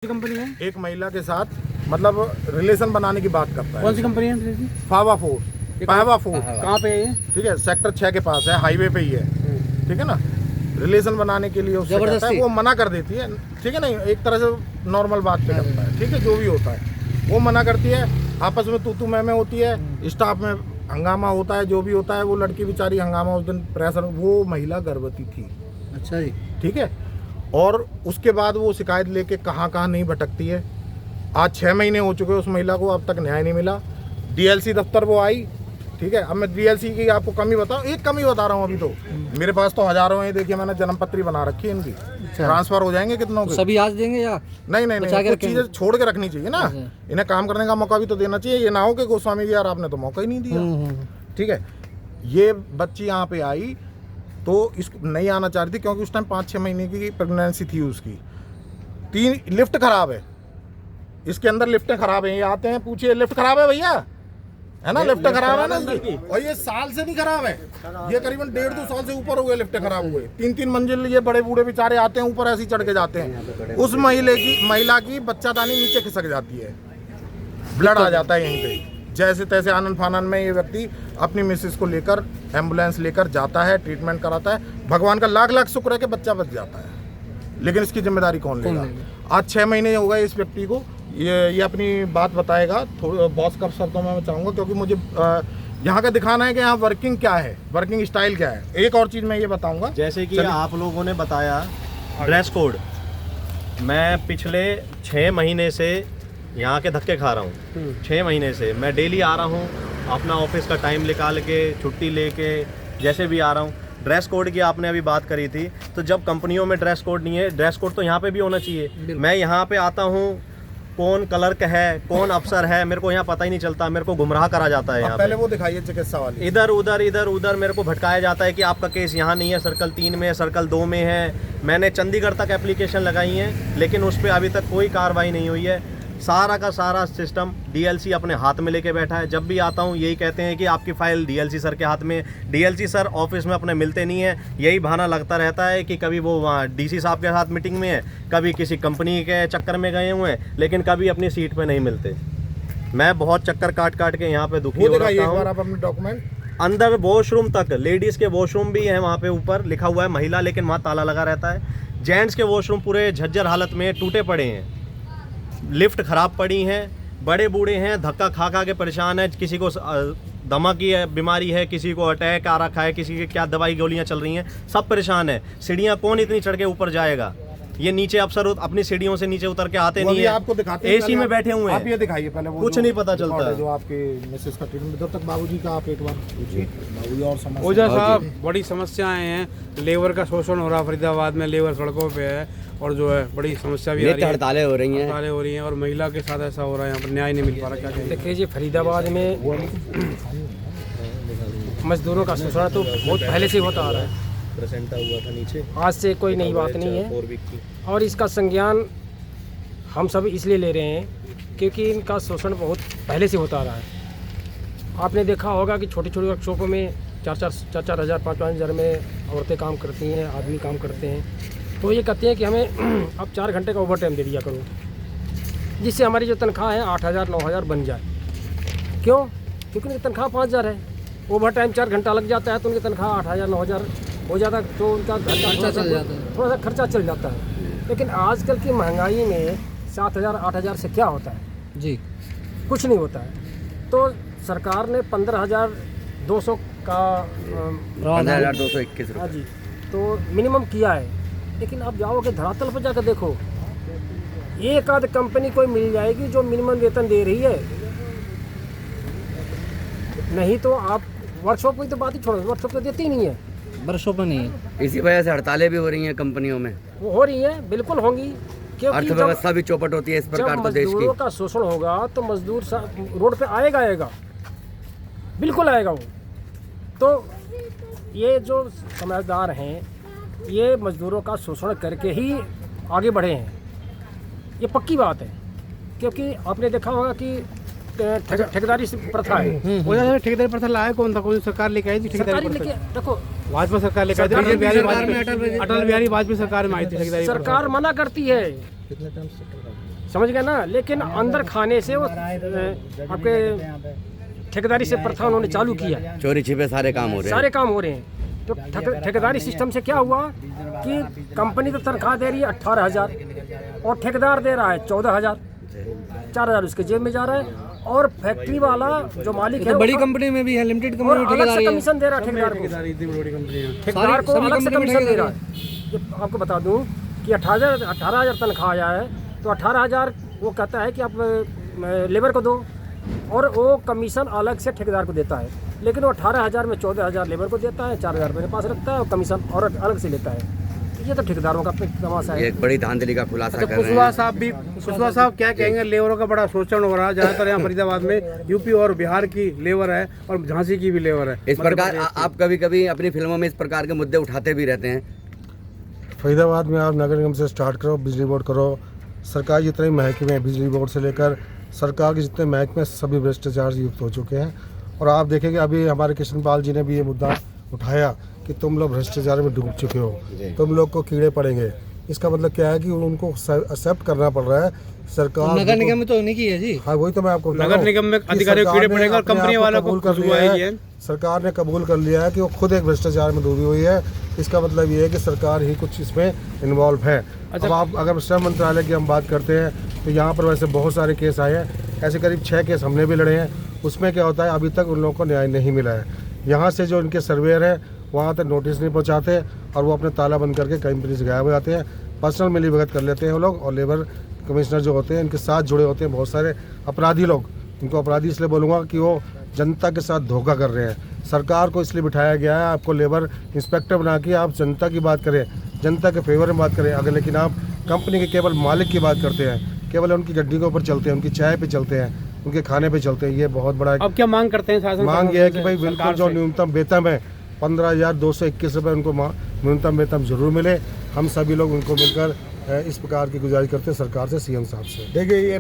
Company है? एक महिला के साथ मतलब रिलेशन बनाने की बात करता है। कौन सी कंपनी है? फावा फोर्स, फावा फोर्स। कहाँ पे है ये? ठीक है, सेक्टर 6 के पास है, हाईवे पे ही है। ठीक है ना, रिलेशन बनाने के लिए उससे कहता है, वो मना कर देती है। ठीक है, नहीं एक तरह से नॉर्मल बात पे करता है। ठीक है, जो भी होता है वो मना करती है, आपस में तू मैं होती है, स्टाफ में हंगामा होता है, जो भी होता है। वो लड़की बेचारी हंगामा उस दिन प्रेशर, वो महिला गर्भवती थी। अच्छा जी। ठीक है, और उसके बाद वो शिकायत लेके कहाँ नहीं भटकती है। आज 6 महीने हो चुके उस महिला को, अब तक न्याय नहीं मिला। डीएलसी दफ्तर वो आई। ठीक है, अब मैं डीएलसी की आपको कमी बताऊं, एक कमी बता रहा हूँ। अभी तो मेरे पास तो हजारों हैं। देखिए मैंने जन्म पत्री बना रखी है इनकी। ट्रांसफर हो जाएंगे कितनों के? सभी आज देंगे या नहीं, कुछ चीजें छोड़ के रखनी चाहिए ना। इन्हें काम करने का मौका भी तो देना चाहिए। ये ना हो कि गोस्वामी जी यार आपने तो मौका ही नहीं दिया। ठीक है, ये बच्ची यहाँ पे आई तो इसको नहीं आना चाह रही थी, क्योंकि उस टाइम 5-6 महीने की प्रेगनेंसी थी उसकी। 3 लिफ्ट खराब है, इसके अंदर लिफ्टें खराब हैं। ये आते हैं, पूछिए लिफ्ट खराब है भैया, है ना? लिफ्ट खराब है ना इसकी। और ये साल से नहीं खराब है, ये करीबन 1.5-2 साल से ऊपर हो गए लिफ्टें खराब हुए। 3-3 मंजिल ये बड़े बूढ़े बेचारे आते हैं, ऊपर ऐसे ही चढ़ के जाते हैं। उस महिला की बच्चादानी नीचे खिसक जाती है, ब्लड आ जाता है यहीं पे। जैसे तैसे आनन फानन में ये व्यक्ति अपनी मिसेस को लेकर एम्बुलेंस लेकर जाता है, ट्रीटमेंट कराता है। भगवान का लाख शुक्र है कि बच्चा बच जाता है, लेकिन इसकी जिम्मेदारी कौन लेगा? आज 6 महीने हो गए इस व्यक्ति को। ये अपनी बात बताएगा बॉस का शब्दों में मैं चाहूँगा, क्योंकि मुझे यहाँ का दिखाना है कि यहाँ वर्किंग क्या है, वर्किंग स्टाइल क्या है। एक और चीज़ मैं ये बताऊँगा, जैसे कि आप लोगों ने बताया ड्रेस कोड, मैं पिछले 6 महीने से यहाँ के धक्के खा रहा हूँ। 6 महीने से मैं डेली आ रहा हूँ, अपना ऑफिस का टाइम निकाल के, छुट्टी लेके, जैसे भी आ रहा हूँ। ड्रेस कोड की आपने अभी बात करी थी, तो जब कंपनियों में ड्रेस कोड नहीं है, ड्रेस कोड तो यहाँ पे भी होना चाहिए। मैं यहाँ पे आता हूँ, कौन क्लर्क है, कौन अफसर है, मेरे को यहाँ पता ही नहीं चलता। मेरे को गुमराह करा जाता है यहाँ पहले वो दिखाइए चिकित्सा वाली। इधर उधर मेरे को भटकाया जाता है कि आपका केस यहाँ नहीं है, सर्कल 3 में है, सर्कल 2 में है। मैंने चंडीगढ़ तक एप्लीकेशन लगाई है, लेकिन उस पर अभी तक कोई कार्रवाई नहीं हुई है। सारा का सारा सिस्टम डीएलसी अपने हाथ में लेके बैठा है। जब भी आता हूँ यही कहते हैं कि आपकी फ़ाइल डीएलसी सर के हाथ में। डीएलसी सर ऑफिस में अपने मिलते नहीं है, यही बहाना लगता रहता है कि कभी वो वहाँ डीसी साहब के साथ मीटिंग में है, कभी किसी कंपनी के चक्कर में गए हुए हैं, लेकिन कभी अपनी सीट पे नहीं मिलते। मैं बहुत चक्कर काट के यहाँ पे दुखी हो रहा हूँ। आप अपने डॉक्यूमेंट अंदर वॉशरूम तक, लेडीज़ के वॉशरूम भी है वहाँ पे, ऊपर लिखा हुआ है महिला, लेकिन वहाँ ताला लगा रहता है। जेंट्स के वॉशरूम पूरे झज्जर हालत में टूटे पड़े हैं, लिफ्ट खराब पड़ी हैं, बड़े बूढ़े हैं, धक्का खा के परेशान है। किसी को दमा की बीमारी है, किसी को अटैक आ रखा है, किसी की क्या दवाई गोलियां चल रही हैं, सब परेशान है। सीढ़ियां कौन इतनी चढ़ के ऊपर जाएगा? ये नीचे अफसर अपनी सीढ़ियों से नीचे उतर के आते नहीं है, आपको दिखाते हैं, एसी में बैठे हुए हैं। आप ये दिखाइए पहले, वो कुछ नहीं पता चलता। जो आपके मिसेस का ट्रीटमेंट, इधर तक बाबूजी का आप एक बार पूछिए। बाबूजी और समस्या ओझा साहब, बड़ी समस्याएं हैं। लेबर का शोषण हो रहा, फरीदाबाद में लेबर सड़कों पे है, और जो है बड़ी समस्या भी आ रही है, हड़तालें हो रही हैं, और महिला के साथ ऐसा हो रहा है, यहाँ पर न्याय नहीं मिल पा रहा। क्या कहेंगे? देखिए जी, फरीदाबाद में मजदूरों का शोषण तो बहुत पहले से होता आ रहा है, प्रेजेंटा हुआ था नीचे, आज से कोई नई बात नहीं है। और इसका संज्ञान हम सब इसलिए ले रहे हैं क्योंकि इनका शोषण बहुत पहले से होता आ रहा है। आपने देखा होगा कि छोटी छोटी वर्कशॉपों में 4-4 हज़ार 5-5 हज़ार में औरतें काम करती हैं, आदमी काम करते हैं। तो ये कहते हैं कि हमें अब 4 घंटे का ओवर टाइम दे दिया करो, जिससे हमारी जो तनख्वाह है 8,000 9,000 बन जाए। क्यों? क्योंकि उनकी तनख्वाह 5,000 है, ओवर टाइम 4 घंटा लग जाता है तो उनकी तनख्वाह 8,000 9,000 हो जाता है, तो उनका घर का खर्चा चल जाता है, थोड़ा सा खर्चा चल जाता है। लेकिन आजकल की महंगाई में 7,000 8,000 से क्या होता है जी? कुछ नहीं होता है। तो सरकार ने 15,200 का 15,221 हाँ जी, तो मिनिमम किया है। लेकिन आप जाओगे धरातल पर जाकर देखो, एक आध कंपनी कोई मिल जाएगी जो मिनिमम वेतन दे रही है, नहीं तो आप वर्कशॉप की तो बात ही छोड़ो, वर्कशॉप तो देती ही नहीं है, वर्कशॉप में नहीं है। इसी वजह से हड़तालें भी हो रही हैं कंपनियों में। वो हो रही है, बिल्कुल होंगी, क्योंकि अर्थव्यवस्था भी चौपट होती है इस प्रकार तो देश की। मजदूरों का शोषण होगा तो मजदूर रोड पे आएगा, बिल्कुल आएगा वो। तो ये जो समझदार हैं, ये मजदूरों का शोषण करके ही आगे बढ़े हैं, ये पक्की बात है। क्योंकि आपने देखा होगा कि ठेकेदारी प्रथा है। ठेकेदारी प्रथा लाया कौन था? कोई सरकार लेके आई थी ठेकेदारी प्रथा? देखो, भाजपा सरकार लेके आई थी, अटल बिहारी वाजपेयी सरकार में आई थी ठेकेदारी। सरकार मना करती है, समझ गए ना। लेकिन अंदर खाने से वो आपके ठेकेदारी से प्रथा उन्होंने चालू किया, चोरी छिपे सारे काम हो रहे हैं। सारे काम हो रहे हैं। तो ठेकेदारी सिस्टम से क्या हुआ कि कंपनी तो तनख्वाह दे रही है 18,000 और ठेकेदार दे रहा है 14,000, 4,000 उसके जेब में जा रहा है। और फैक्ट्री वाला जो मालिक है, बड़ी कंपनी में भी है, लिमिटेड कंपनी में अलग से कमीशन दे रहा है ठेकेदार को, इतनी बड़ी कंपनी है, ठेकेदार को अलग से कमीशन दे रहा है। ये आपको बता दूं कि 18,000 तनख्वाह आया है, तो 18,000 वो कहता है कि आप लेबर को दो, और वो कमीशन अलग से ठेकेदार को देता है। लेकिन वो 18,000 में 14,000 लेबर को देता है, 4,000 अपने पास रखता है और कमीशन और अलग से लेता है। ये तो ठेकेदारों का तमाशा है। ये एक बड़ी धांधली का खुलासा कर रहे कुशवाहा हैं। साहब क्या कहेंगे? लेबरों का बड़ा शोषण हो रहा है ज़्यादातर यहाँ फरीदाबाद में। यूपी और बिहार की लेबर है और झांसी की भी लेबर है। इस प्रकार आप कभी कभी अपनी फिल्मों में इस प्रकार के मुद्दे उठाते भी रहते हैं। फरीदाबाद में आप नगर निगम से स्टार्ट करो, बिजली बोर्ड करो, सरकार जितने महकमे हैं, बिजली बोर्ड से लेकर सरकार के जितने महकमे सभी भ्रष्टाचार से युक्त हो चुके हैं। और आप देखेंगे अभी हमारे कृष्णपाल जी ने भी ये मुद्दा उठाया कि तुम लोग भ्रष्टाचार में डूब चुके हो, तुम लोग को कीड़े पड़ेंगे। इसका मतलब क्या है कि उनको एक्सेप्ट करना पड़ रहा है। सरकार नगर निगम में तो नहीं की है जी। हाँ, वही तो मैं आपको बता रहा नगर हूँ निगम में कि अधिकारियों को कीड़े सरकार ने पड़ेंगे और अपने कंपनी आप को वालों को कबूल कर खुशबू लिया आएगी। है। सरकार ने कबूल कर लिया है कि वो खुद एक भ्रष्टाचार में डूबी हुई है। इसका मतलब ये है कि सरकार ही कुछ इसमें इन्वॉल्व है। अब आप अगर श्रम मंत्रालय की हम बात करते हैं तो यहाँ पर वैसे बहुत सारे केस आए हैं, ऐसे करीब 6 केस हमने भी लड़े हैं। उसमें क्या होता है, अभी तक उन लोगों को न्याय नहीं मिला है। यहाँ से जो इनके सर्वेयर हैं वहाँ तक नोटिस नहीं पहुँचाते और वो अपने ताला बंद करके कंपनी से गायब हो जाते हैं। पर्सनल मिलीभगत कर लेते हैं वो लोग। और लेबर कमिश्नर जो होते हैं इनके साथ जुड़े होते हैं बहुत सारे अपराधी लोग। इनको अपराधी इसलिए बोलूँगा कि वो जनता के साथ धोखा कर रहे हैं। सरकार को इसलिए बिठाया गया है आपको लेबर इंस्पेक्टर बना के आप जनता की बात करें, जनता के फेवर में बात करें। अगर लेकिन आप कंपनी के केवल मालिक की बात करते हैं, केवल उनकी गड्डी के ऊपर चलते हैं, उनकी चाय पे चलते हैं, उनके खाने पे चलते हैं, ये बहुत बड़ा अब क्या मांग करते हैं शासन? मांग ये है कि भाई बिल्कुल जो न्यूनतम वेतन है 15,221 रुपये उनको न्यूनतम वेतन जरूर मिले। हम सभी लोग उनको मिलकर इस प्रकार की गुजारिश करते हैं सरकार से, सीएम साहब से। देखिए ये